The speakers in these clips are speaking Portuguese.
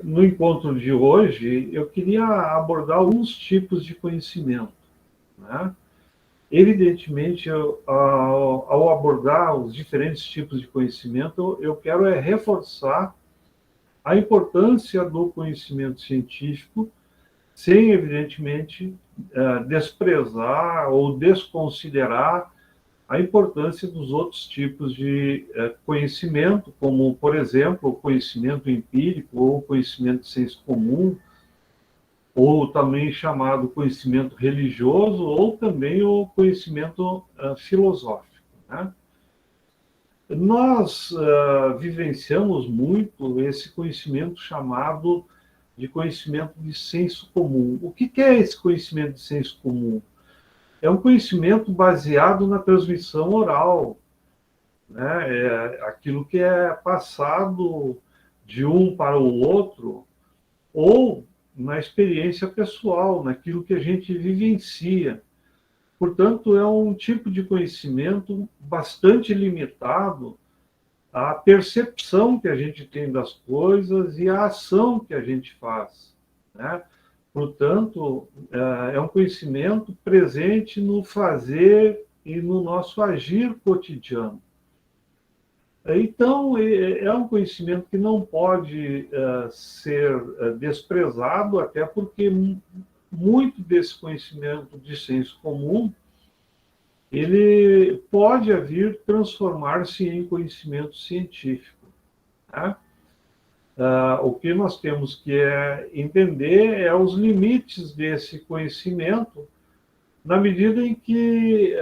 No encontro de hoje, eu queria abordar alguns tipos de conhecimento, né? Evidentemente, ao abordar os diferentes tipos de conhecimento, eu quero reforçar a importância do conhecimento científico, sem, evidentemente, desprezar ou desconsiderar a importância dos outros tipos de conhecimento, como, por exemplo, o conhecimento empírico ou o conhecimento de senso comum, ou também chamado conhecimento religioso, ou também o conhecimento filosófico, né? Nós vivenciamos muito esse conhecimento chamado de conhecimento de senso comum. O que é esse conhecimento de senso comum? É um conhecimento baseado na transmissão oral, né? É aquilo que é passado de um para o outro, ou na experiência pessoal, naquilo que a gente vivencia. Portanto, é um tipo de conhecimento bastante limitado à percepção que a gente tem das coisas e à ação que a gente faz, né? Portanto, é um conhecimento presente no fazer e no nosso agir cotidiano. Então, é um conhecimento que não pode ser desprezado, até porque muito desse conhecimento de senso comum, ele pode vir transformar-se em conhecimento científico, né? O que nós temos que entender é os limites desse conhecimento, na medida em que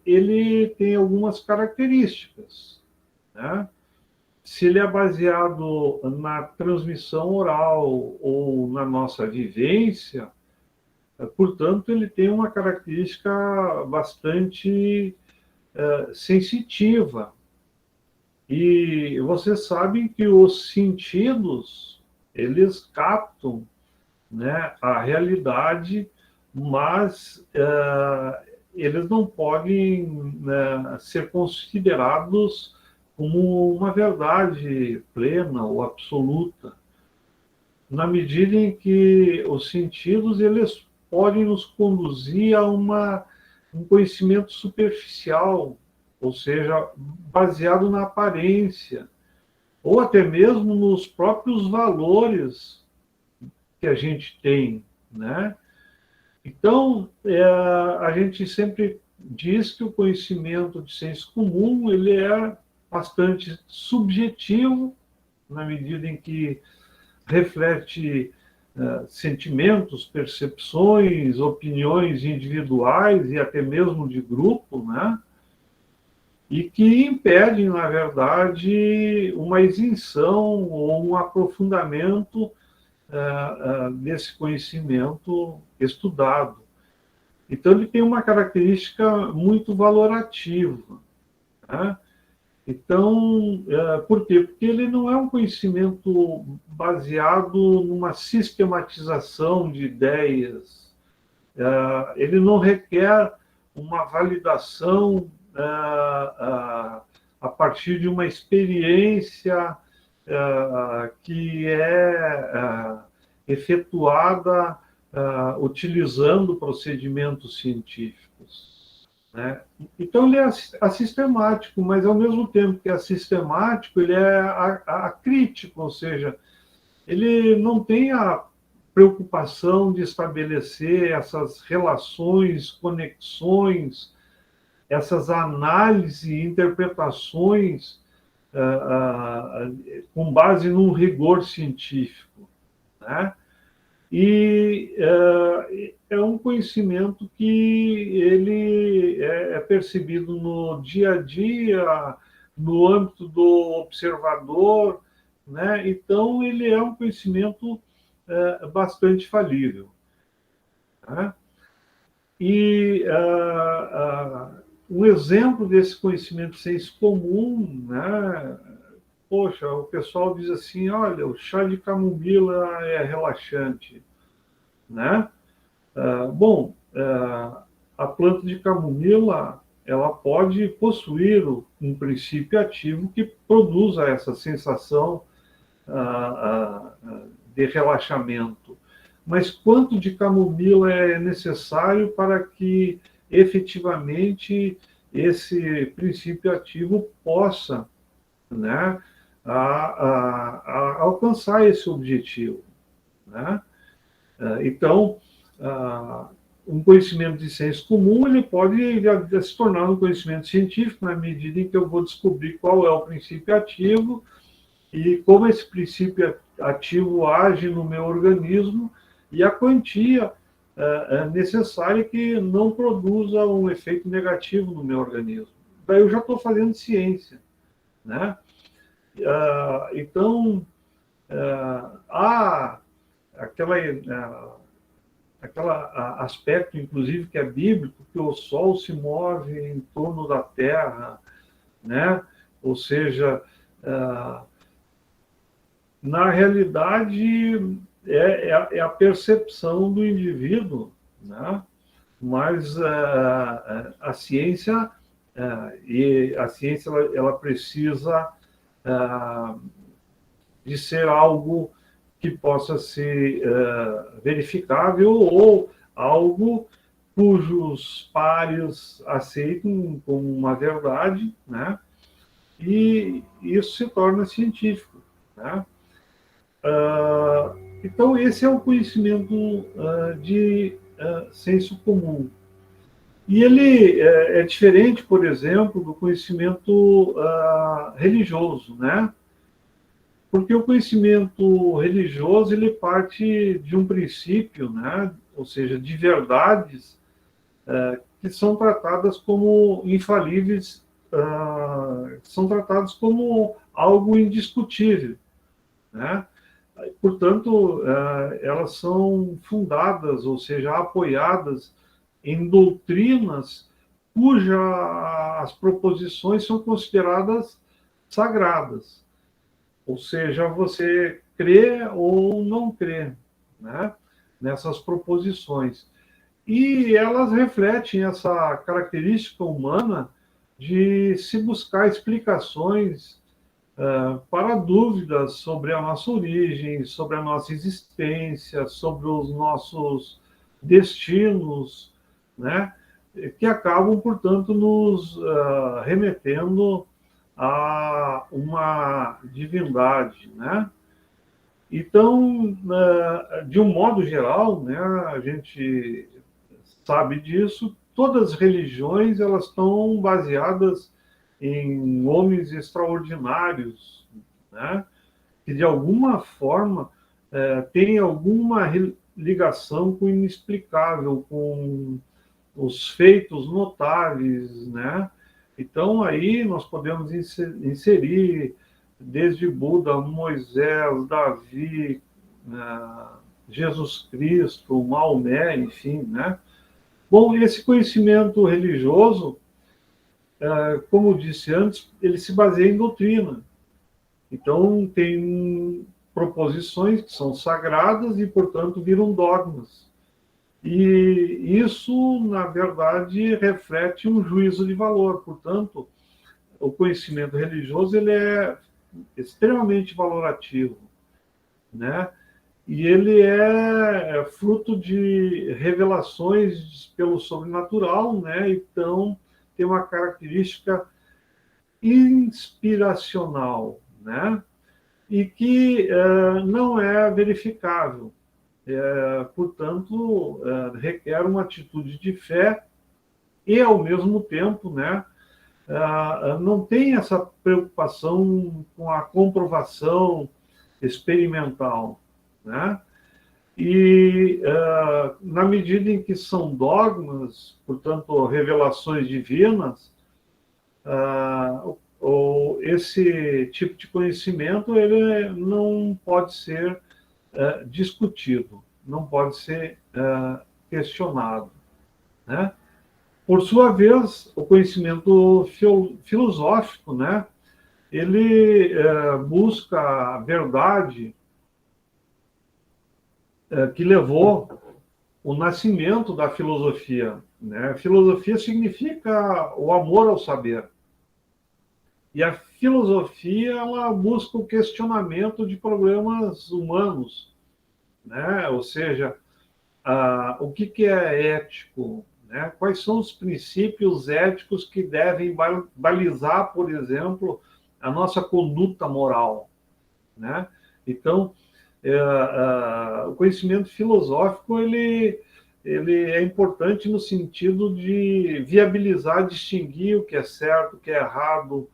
ele tem algumas características, né? Se ele é baseado na transmissão oral ou na nossa vivência, portanto, ele tem uma característica bastante sensitiva. E vocês sabem que os sentidos, eles captam, né, a realidade, mas eles não podem, né, ser considerados como uma verdade plena ou absoluta, na medida em que os sentidos eles podem nos conduzir a um conhecimento superficial, ou seja, baseado na aparência, ou até mesmo nos próprios valores que a gente tem, né? Então, a gente sempre diz que o conhecimento de senso comum ele é bastante subjetivo, na medida em que reflete sentimentos, percepções, opiniões individuais e até mesmo de grupo, né? E que impedem, na verdade, uma isenção ou um aprofundamento desse conhecimento estudado. Então, ele tem uma característica muito valorativa, né? Então, por quê? Porque ele não é um conhecimento baseado numa sistematização de ideias, ele não requer uma validação a partir de uma experiência que é efetuada utilizando procedimentos científicos, né? Então, ele é assistemático, mas ao mesmo tempo que é assistemático, ele é acrítico, ou seja, ele não tem a preocupação de estabelecer essas relações, conexões, essas análises e interpretações com base num rigor científico, né? E é um conhecimento que ele é percebido no dia a dia, no âmbito do observador, né? Então, ele é um conhecimento bastante falível, né? E um exemplo desse conhecimento senso comum, né? Poxa, o pessoal diz assim, olha, o chá de camomila é relaxante, né? Bom, a planta de camomila, ela pode possuir um princípio ativo que produza essa sensação de relaxamento, mas quanto de camomila é necessário para que efetivamente esse princípio ativo possa, né, alcançar esse objetivo, né? Então, um conhecimento de senso comum ele pode se tornar um conhecimento científico na medida em que eu vou descobrir qual é o princípio ativo e como esse princípio ativo age no meu organismo e a quantia necessária que não produza um efeito negativo no meu organismo. Daí eu já estou fazendo ciência, né? Então, há aquela aspecto, inclusive, que é bíblico, que o Sol se move em torno da Terra, né? Ou seja, na realidade, é a percepção do indivíduo, né? Mas a ciência, ela precisa de ser algo que possa ser verificável ou algo cujos pares aceitem como uma verdade, né? E isso se torna científico, né? Então, esse é o conhecimento de senso comum. E ele é diferente, por exemplo, do conhecimento religioso, né? Porque o conhecimento religioso ele parte de um princípio, né? Ou seja, de verdades que são tratadas como infalíveis, são tratadas como algo indiscutível, né? Portanto, elas são fundadas, ou seja, apoiadas em doutrinas cujas proposições são consideradas sagradas. Ou seja, você crê ou não crê, né, nessas proposições. E elas refletem essa característica humana de se buscar explicações para dúvidas sobre a nossa origem, sobre a nossa existência, sobre os nossos destinos, né? Que acabam, portanto, nos remetendo a uma divindade, né? Então, de um modo geral, né, a gente sabe disso, todas as religiões elas estão baseadas em homens extraordinários, né, que de alguma forma têm alguma ligação com o inexplicável, com os feitos notáveis, né? Então aí nós podemos inserir desde Buda, Moisés, Davi, Jesus Cristo, Maomé, enfim, né? Bom, esse conhecimento religioso, como disse antes, ele se baseia em doutrina. Então tem proposições que são sagradas e, portanto, viram dogmas. E isso, na verdade, reflete um juízo de valor. Portanto, o conhecimento religioso ele é extremamente valorativo, né? E ele é fruto de revelações pelo sobrenatural, né? Então, tem uma característica inspiracional, né? E que não é verificável. Portanto, requer uma atitude de fé e, ao mesmo tempo, né, não tem essa preocupação com a comprovação experimental, né? E, na medida em que são dogmas, portanto, revelações divinas, esse tipo de conhecimento ele não pode ser discutido, não pode ser questionado, né? Por sua vez, o conhecimento filosófico, né, ele busca a verdade que levou o nascimento da filosofia, né? Filosofia significa o amor ao saber. E a filosofia ela busca o questionamento de problemas humanos, né? Ou seja, o que é ético, né? Quais são os princípios éticos que devem balizar, por exemplo, a nossa conduta moral, né? Então, o conhecimento filosófico ele é importante no sentido de viabilizar, distinguir o que é certo, o que é errado,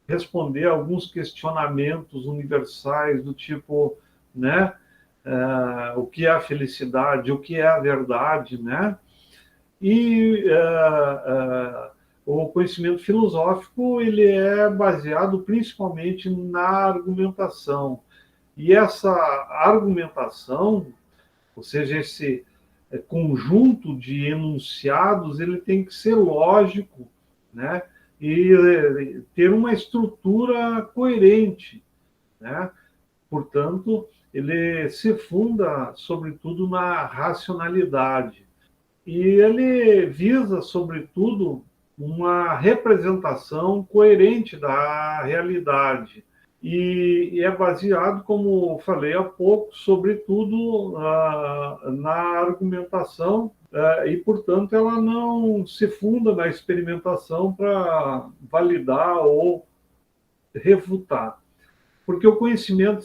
responder a alguns questionamentos universais do tipo, né? O que é a felicidade, o que é a verdade, né? E o conhecimento filosófico ele é baseado principalmente na argumentação. E essa argumentação, ou seja, esse conjunto de enunciados, ele tem que ser lógico, né? E ter uma estrutura coerente, né? Portanto, ele se funda, sobretudo, na racionalidade. E ele visa, sobretudo, uma representação coerente da realidade. E é baseado, como falei há pouco, sobretudo na argumentação, e, portanto, ela não se funda na experimentação para validar ou refutar. Porque o conhecimento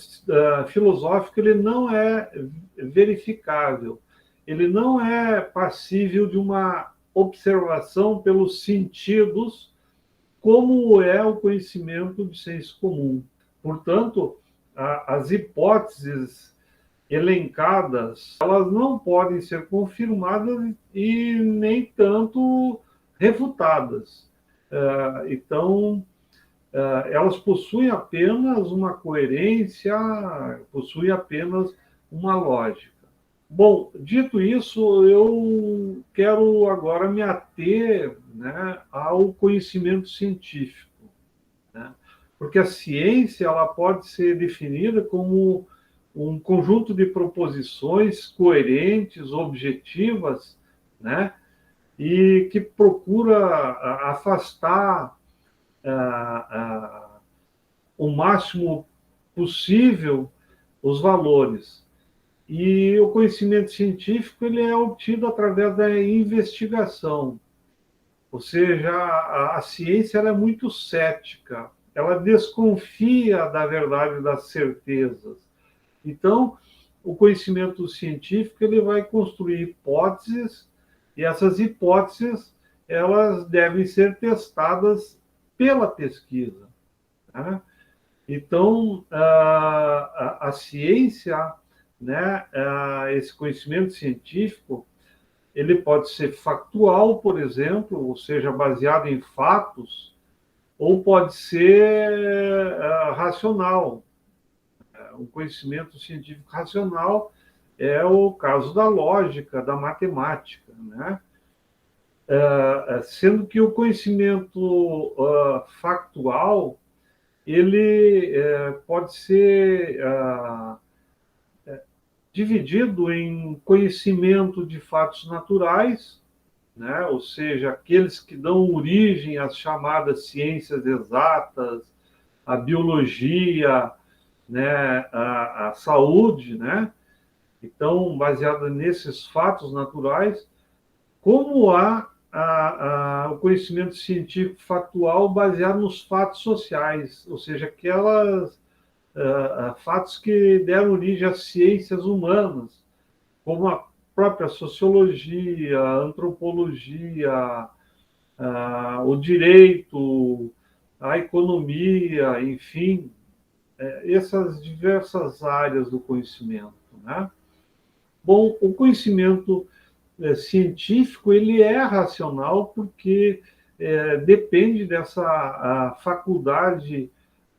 filosófico ele não é verificável, ele não é passível de uma observação pelos sentidos, como é o conhecimento de senso comum. Portanto, as hipóteses elencadas, elas não podem ser confirmadas e nem tanto refutadas. Então, elas possuem apenas uma coerência, possuem apenas uma lógica. Bom, dito isso, eu quero agora me ater, né, ao conhecimento científico, né? Porque a ciência ela pode ser definida como um conjunto de proposições coerentes, objetivas, né, e que procura afastar o máximo possível os valores. E o conhecimento científico ele é obtido através da investigação. Ou seja, a ciência ela é muito cética, ela desconfia da verdade, das certezas. Então, o conhecimento científico ele vai construir hipóteses e essas hipóteses elas devem ser testadas pela pesquisa, né? Então, a ciência, né, esse conhecimento científico, ele pode ser factual, por exemplo, ou seja, baseado em fatos, ou pode ser racional. Um conhecimento científico racional é o caso da lógica, da matemática, né? Sendo que o conhecimento factual ele pode ser dividido em conhecimento de fatos naturais, né? Ou seja, aqueles que dão origem às chamadas ciências exatas, a biologia, né? A saúde, né? Então, baseada nesses fatos naturais, como há o conhecimento científico factual baseado nos fatos sociais, ou seja, aquelas fatos que deram origem às ciências humanas, como a própria sociologia, a antropologia, o direito, a economia, enfim, essas diversas áreas do conhecimento, né? Bom, o conhecimento científico ele é racional porque depende dessa faculdade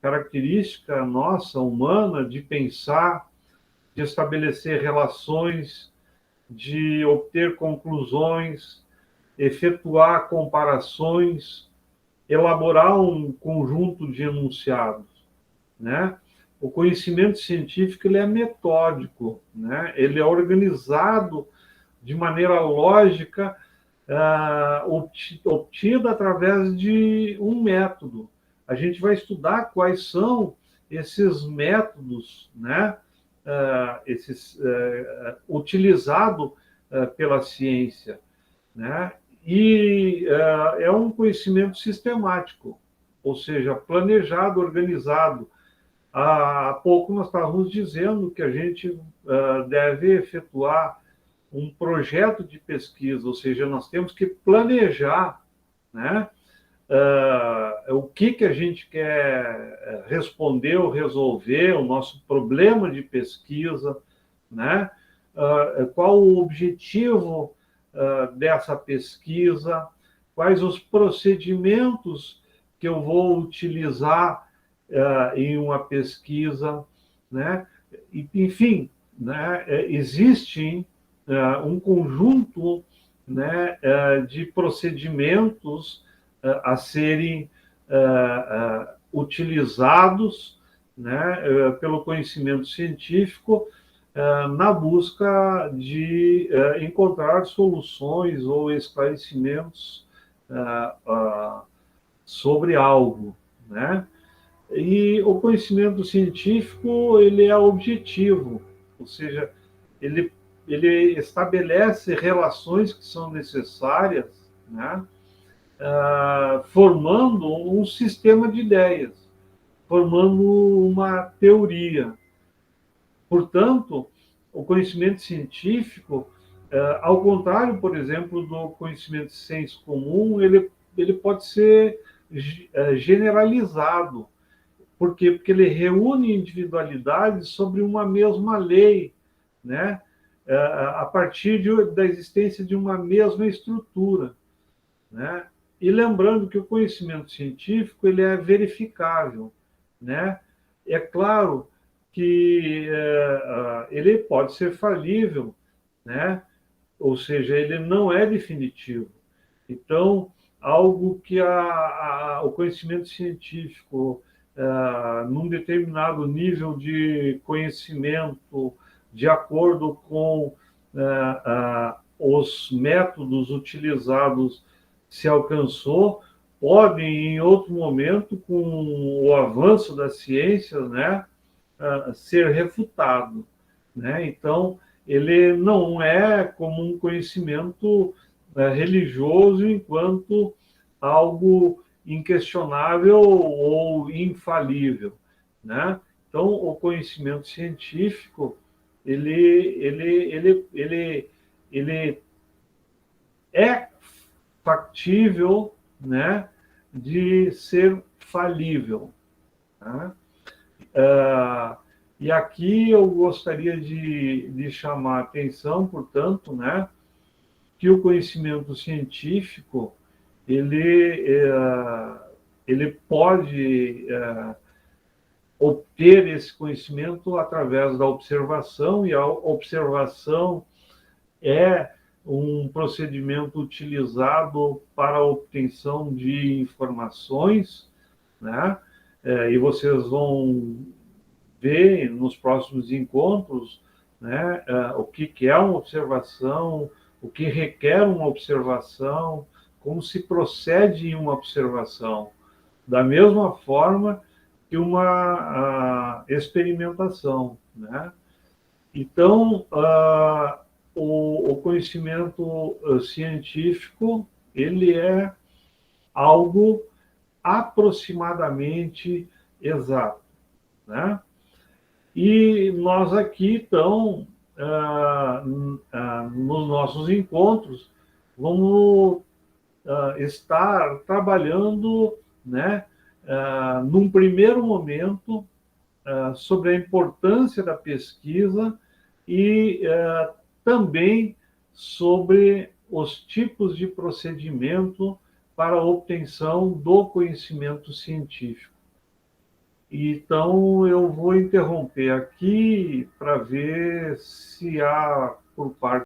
característica nossa, humana, de pensar, de estabelecer relações, de obter conclusões, efetuar comparações, elaborar um conjunto de enunciados, né? O conhecimento científico ele é metódico, né? Ele é organizado de maneira lógica, obtida através de um método. A gente vai estudar quais são esses métodos, né, utilizado pela ciência, né? E é um conhecimento sistemático, ou seja, planejado, organizado. Há pouco nós estávamos dizendo que a gente deve efetuar um projeto de pesquisa, ou seja, nós temos que planejar, né, o que a gente quer responder ou resolver, o nosso problema de pesquisa, né? Qual o objetivo dessa pesquisa, quais os procedimentos que eu vou utilizar em uma pesquisa, né? Enfim, né? Existe um conjunto, né, de procedimentos a serem utilizados, né, pelo conhecimento científico na busca de encontrar soluções ou esclarecimentos sobre algo, né? E o conhecimento científico, ele é objetivo, ou seja, ele, ele estabelece relações que são necessárias, né? Formando um sistema de ideias, formando uma teoria. Portanto, o conhecimento científico, ao contrário, por exemplo, do conhecimento de senso comum, ele pode ser generalizado. Por quê? Porque ele reúne individualidades sobre uma mesma lei, né? A partir da existência de uma mesma estrutura, né? E lembrando que o conhecimento científico ele é verificável, né? É claro que ele pode ser falível, né? Ou seja, ele não é definitivo. Então, algo que o conhecimento científico, num determinado nível de conhecimento, de acordo com os métodos utilizados, se alcançou, pode, em outro momento, com o avanço da ciência, né, ser refutado, né? Então, ele não é como um conhecimento religioso enquanto algo inquestionável ou infalível, né? Então, o conhecimento científico ele é factível, né, de ser falível, né? E aqui eu gostaria de chamar a atenção, portanto, né, que o conhecimento científico ele pode obter esse conhecimento através da observação, e a observação é um procedimento utilizado para a obtenção de informações, né? E vocês vão ver nos próximos encontros, né, o que é uma observação, o que requer uma observação, como se procede em uma observação, da mesma forma que uma experimentação, né? Então, o conhecimento científico ele é algo aproximadamente exato, né? E nós aqui, então, nos nossos encontros, vamos estar trabalhando, né, num primeiro momento, sobre a importância da pesquisa e também sobre os tipos de procedimento para a obtenção do conhecimento científico. Então, eu vou interromper aqui para ver se há, por parte